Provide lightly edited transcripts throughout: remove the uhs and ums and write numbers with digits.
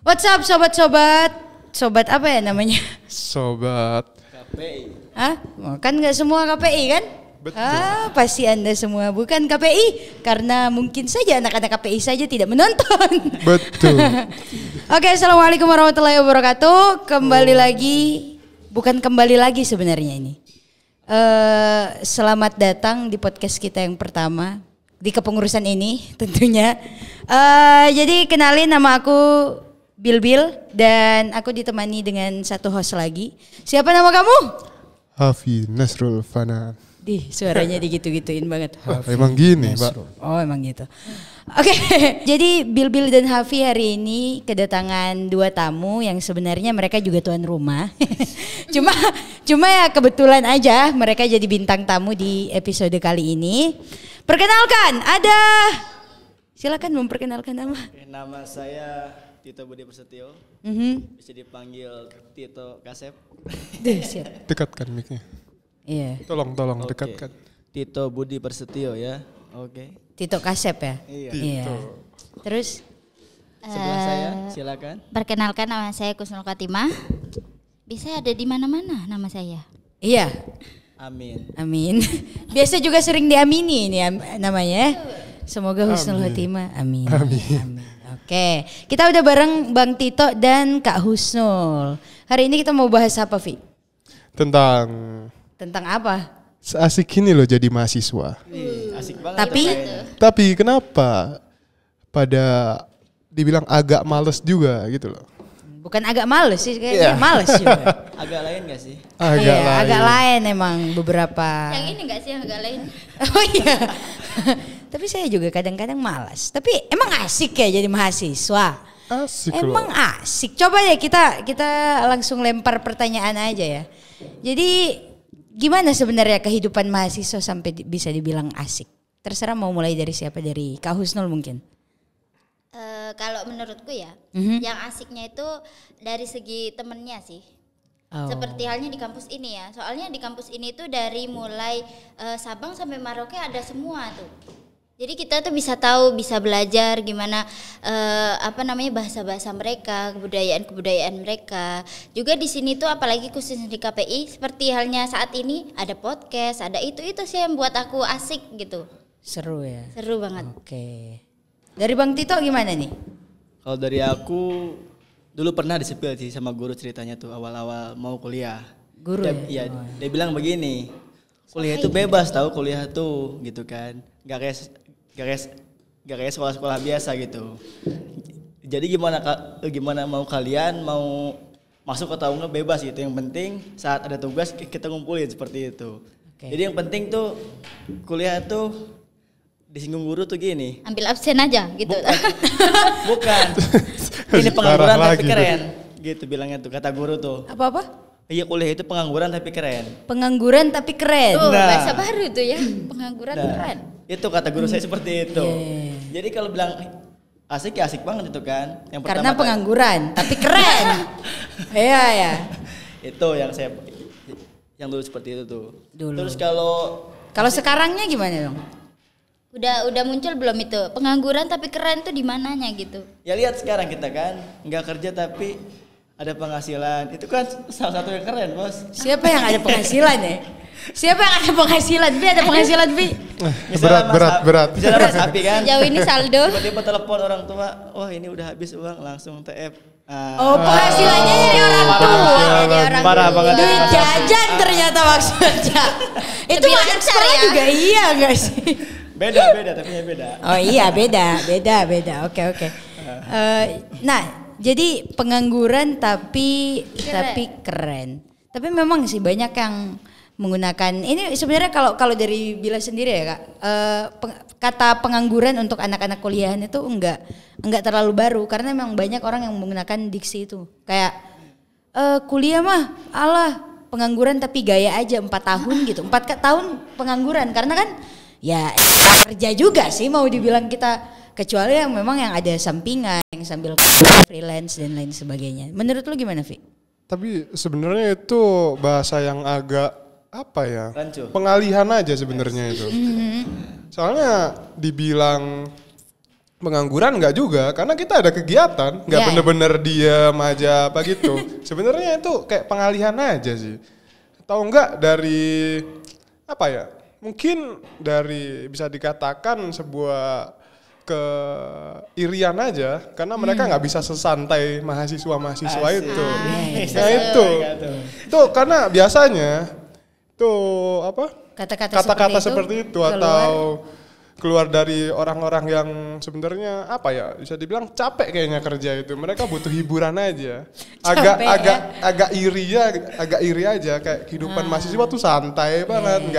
What's up sobat-sobat? Sobat apa ya namanya? Sobat KPI. Hah? Kan gak semua KPI kan? Betul. Pasti Anda semua bukan KPI. Karena mungkin saja anak-anak KPI saja tidak menonton. Betul. Oke, assalamualaikum warahmatullahi wabarakatuh. Kembali lagi, bukan kembali lagi sebenarnya ini. Selamat datang di podcast kita yang pertama di kepengurusan ini tentunya. Jadi kenalin, nama aku Bil dan aku ditemani dengan satu host lagi. Siapa nama kamu? Hafi Nasrul Fana. Suaranya digitu-gituin banget. Emang gini, Pak. Oh, emang gitu. Oke, jadi Bil dan Hafi hari ini kedatangan dua tamu yang sebenarnya mereka juga tuan rumah. cuma ya kebetulan aja mereka jadi bintang tamu di episode kali ini. Perkenalkan, silakan memperkenalkan nama. Nama saya Tito Budi Prasetyo. Bisa dipanggil Tito Kasep. Siap. Dekatkan mic-nya. Iya. Tolong Oke. dekatkan. Tito Budi Prasetyo ya. Oke. Tito Kasep ya. Iya. Terus Sebelah saya silakan. Perkenalkan, nama saya Kusnul Khotimah. Bisa ada di mana-mana nama saya. iya. Amin. Biasa juga sering diamini ini namanya. Semoga husnul khotimah. Amin. Oke, kita udah bareng Bang Tito dan Kak Husnul. Hari ini kita mau bahas apa, Vi? Tentang apa? Seasik ini loh jadi mahasiswa. Asik banget. Tapi kenapa pada dibilang agak males juga gitu loh. Bukan agak males sih, kayaknya males juga. Agak lain gak sih? Agak lain emang beberapa. Yang ini enggak sih yang agak lain? Oh iya. Tapi saya juga kadang-kadang malas. Tapi emang asik ya jadi mahasiswa. Asik Emang loh. asik. Coba deh kita langsung lempar pertanyaan aja ya. Jadi gimana sebenarnya kehidupan mahasiswa sampai bisa dibilang asik? Terserah mau mulai dari siapa, dari Kak Husnul mungkin. Kalau menurutku ya, yang asiknya itu dari segi temennya sih. Oh. Seperti halnya di kampus ini ya. Soalnya di kampus ini tuh dari mulai Sabang sampai Merauke ada semua tuh. Jadi kita tuh bisa tahu, bisa belajar gimana bahasa-bahasa mereka, kebudayaan mereka. Juga di sini tuh apalagi khususnya di KPI, seperti halnya saat ini ada podcast, ada itu sih yang buat aku asik gitu. Seru ya. Seru banget. Oke. Dari Bang Tito gimana nih? Kalau dari aku dulu pernah disepil sih sama guru ceritanya tuh awal-awal mau kuliah. Guru ya? Iya, dia bilang begini. Kuliah itu bebas tahu, kuliah tuh gitu kan. Gak kayak sekolah-sekolah biasa gitu. Jadi gimana mau kalian mau masuk atau enggak bebas gitu. Yang penting saat ada tugas kita ngumpulin seperti itu. Oke. Jadi yang penting tuh kuliah tuh disinggung guru tuh gini. Ambil absen aja gitu. Bukan. Ini pengangguran Parah tapi lagi keren. Gitu bilangnya tuh kata guru tuh. Apa-apa? Iya, kuliah itu pengangguran tapi keren. Pengangguran tapi keren. Tuh, Nah. bahasa baru tuh ya. Pengangguran keren. Itu kata guru saya seperti itu. Yeah. Jadi kalau bilang asik ya asik banget itu kan. Yang Karena pengangguran tapi keren. Iya ya. Itu yang dulu seperti itu tuh. Dulu. Terus kalau Sekarangnya gimana dong? Udah muncul belum itu? Pengangguran tapi keren tuh di mananya gitu. ya lihat sekarang kita kan nggak kerja tapi ada penghasilan. Itu kan salah satu yang keren, Bos. Siapa yang ada penghasilan ya? Siapa yang ada penghasilan? Bi ada penghasilan, Bi? Berat. Misalnya Mas Api kan. Sejauh ini saldo. Tiba-tiba telepon orang tua, wah ini udah habis uang, langsung TF. Oh, penghasilannya dari orang tua. Dari orang Parah tua. banget. Duit jajan ternyata maksudnya. Itu Lebih anak lancar sekolah ya. juga iya enggak sih? Beda tapi beda. Oh iya, beda. Oke. Nah, jadi pengangguran tapi keren. Tapi memang sih banyak yang menggunakan ini sebenarnya kalau dari Bila sendiri ya Kak, kata pengangguran untuk anak-anak kuliahan itu enggak terlalu baru karena memang banyak orang yang menggunakan diksi itu. Kayak kuliah mah alah pengangguran tapi gaya aja 4 tahun gitu. 4 tahun pengangguran karena kan ya kerja juga sih mau dibilang kita, kecuali yang memang yang ada sampingan yang sambil freelance dan lain sebagainya. Menurut lu gimana, Vi? Tapi sebenarnya itu bahasa yang agak apa ya? Rancu. Pengalihan aja sebenarnya itu. Soalnya dibilang Pengangguran enggak juga, karena kita ada kegiatan, enggak Ya. bener-bener diam aja apa gitu. Sebenarnya itu kayak pengalihan aja sih. Atau enggak dari apa ya? Mungkin dari bisa dikatakan sebuah keirian aja, karena mereka nggak bisa sesantai mahasiswa-mahasiswa Asik. itu. Bisa Nah itu, gitu. karena biasanya tuh apa? Kata-kata seperti itu atau keluar dari orang-orang yang sebenarnya apa ya, bisa dibilang capek kayaknya kerja itu. Mereka butuh hiburan aja. Capek ya. Agak iri aja kayak kehidupan mahasiswa tuh santai banget,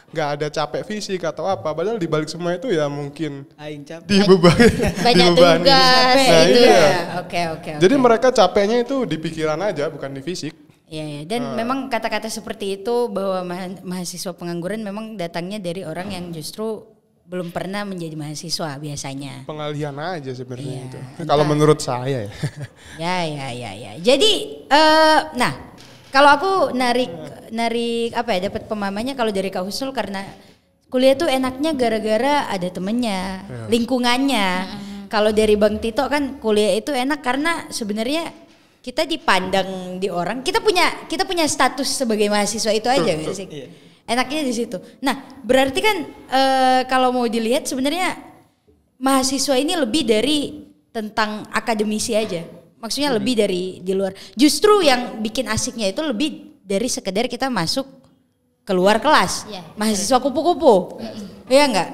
nggak ada capek fisik atau apa. Padahal di balik semua itu ya mungkin Aing capek. dibebani. Banyak dibebani. tugas Nah, gitu iya. ya. Oke. Jadi mereka capeknya itu di pikiran aja, bukan di fisik. Iya. Dan memang kata-kata seperti itu bahwa mahasiswa pengangguran memang datangnya dari orang yang justru belum pernah menjadi mahasiswa biasanya. Pengalihan aja sebenarnya Iya, itu. Kalau menurut saya ya. Ya. Jadi, nah, kalau aku narik apa ya, dapat pemahamannya kalau dari Kak Husnul, karena kuliah tuh enaknya gara-gara ada temennya, lingkungannya. Kalau dari Bang Tito kan kuliah itu enak karena sebenarnya kita dipandang di orang, kita punya status sebagai mahasiswa itu aja nggak sih? Iya. Enaknya di situ. Nah, berarti kan kalau mau dilihat sebenarnya mahasiswa ini lebih dari tentang akademisi aja. Maksudnya lebih dari di luar. Justru yang bikin asiknya itu lebih dari sekedar kita masuk keluar kelas. Iya, Mahasiswa kupu-kupu. Iya enggak?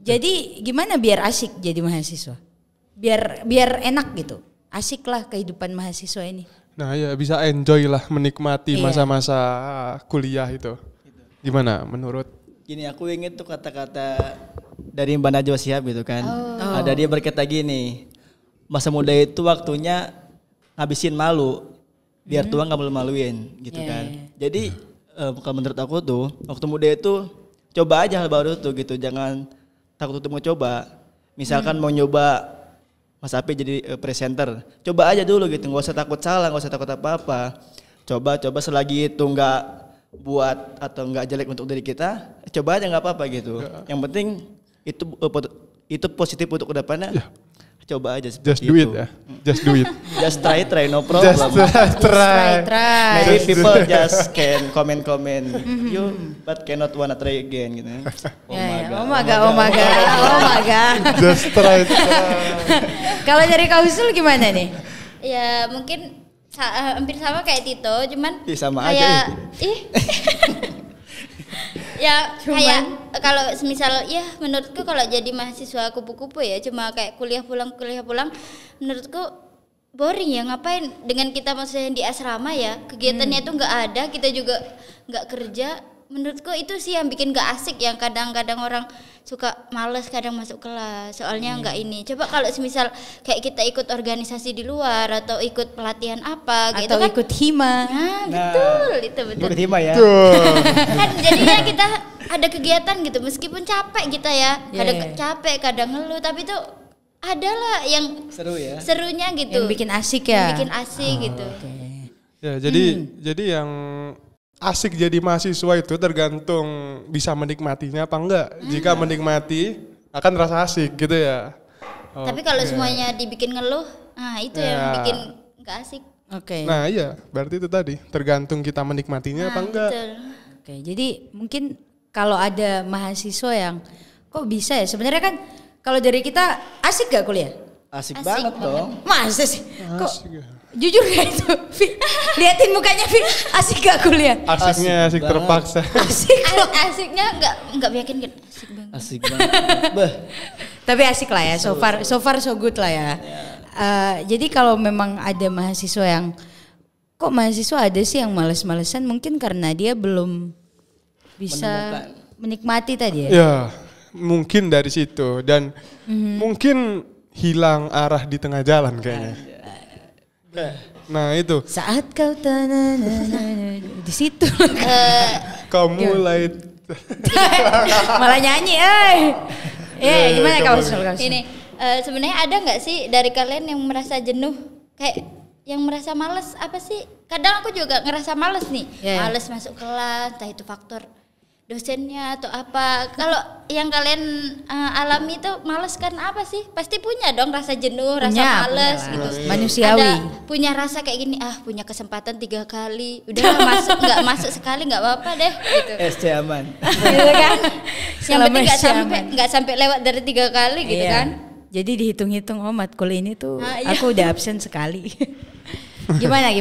Jadi gimana biar asik jadi mahasiswa? Biar enak gitu. Asik lah kehidupan mahasiswa ini. Nah ya bisa enjoy lah, menikmati Iya. masa-masa kuliah itu. Gimana menurut? Gini, aku inget tuh kata-kata dari Mbak Najwa Shihab gitu kan. Oh. Ada dia berkata gini, masa muda itu waktunya ngabisin malu, biar tua nggak malu-maluin gitu Iya, kan. iya. Jadi kalau menurut aku tuh, waktu muda itu coba aja hal baru tuh gitu, jangan takut untuk mencoba. Misalkan mau nyoba Mas Api jadi presenter, coba aja dulu gitu, nggak usah takut salah, nggak usah takut apa-apa. Coba selagi itu nggak buat atau nggak jelek untuk diri kita, coba aja nggak apa-apa gitu. Yang penting itu positif untuk kedepannya. Coba aja seperti Just do it itu. ya. Just do it. Just try no problem. Just try. Maybe people just can comment you but cannot wanna try again gitu. Oh my god. Just try. Kalau dari Kak Husnul gimana nih? Ya mungkin hampir sama kayak Tito, cuman Ih, sama kayak aja, ya kayak kalau semisal ya menurutku kalau jadi mahasiswa kupu-kupu ya cuma kayak kuliah pulang menurutku boring ya, ngapain dengan kita maksudnya di asrama ya kegiatannya itu nggak ada, kita juga nggak kerja. Menurutku itu sih yang bikin gak asik, yang kadang-kadang orang suka males kadang masuk kelas soalnya nggak ini. Coba kalau semisal kayak kita ikut organisasi di luar atau ikut pelatihan apa gitu Atau kan, ikut hima? nah betul itu betul. Ikut hima ya. Kan jadinya kita ada kegiatan gitu meskipun capek kita ya, kadang Iya. capek kadang ngeluh, tapi tuh adalah yang Seru ya. serunya gitu, Yang bikin asik ya? yang bikin asik gitu. Ya jadi yang asik jadi mahasiswa itu tergantung bisa menikmatinya apa enggak. Jika menikmati akan rasa asik gitu ya. Tapi kalau semuanya dibikin ngeluh, nah itu yang Ya. bikin nggak asik. Oke. Nah iya, berarti itu tadi tergantung kita menikmatinya apa enggak. Betul. Oke, jadi mungkin kalau ada mahasiswa yang kok bisa ya, sebenarnya kan kalau dari kita asik gak kuliah? Asik, Asik banget banget. dong. Masa sih? Kok Asik ya. jujur gak itu? Vi, liatin mukanya Vi, asik gak kuliah? Asiknya asik banget. terpaksa. Asik loh. Asiknya nggak meyakinkan, asik banget. Asik banget. Beh. Tapi asik lah ya, so far so good lah ya. Jadi kalau memang ada mahasiswa yang kok mahasiswa ada sih yang males-malesan, mungkin karena dia belum bisa menikmati tadi ya. Ya, mungkin dari situ dan mungkin hilang arah di tengah jalan kayaknya. Nah itu, Saat kau di situ kau mulai malah nyanyi, gimana kau Husnul? Ini sebenarnya ada nggak sih dari kalian yang merasa jenuh, kayak yang merasa males apa sih? Kadang aku juga ngerasa males nih, Iya. males masuk kelas, entah itu faktor dosennya atau apa. Kalau yang kalian alami itu males karena apa sih? Pasti punya dong rasa jenuh, rasa males gitu. Manusiawi. Ada punya rasa kayak gini, punya kesempatan 3 kali, udah nggak masuk sekali nggak apa-apa deh gitu. SC aman. Gitu kan? Yang penting Selama nggak sampai lewat dari 3 kali gitu Iya. kan. Jadi dihitung-hitung matkul ini tuh Iya. aku udah absen sekali. Gimana?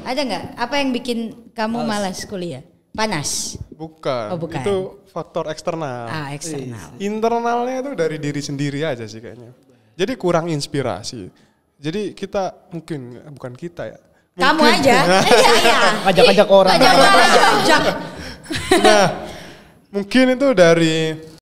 Ada nggak? Apa yang bikin kamu malas kuliah? Panas. Bukan. Oh, bukan. Itu faktor eksternal. Eksternal. Internalnya itu dari diri sendiri aja sih kayaknya. Jadi kurang inspirasi. Jadi kita mungkin bukan kita ya. Kamu Mungkin- aja. Iya. Ajak-ajak orang. Nah, mungkin itu dari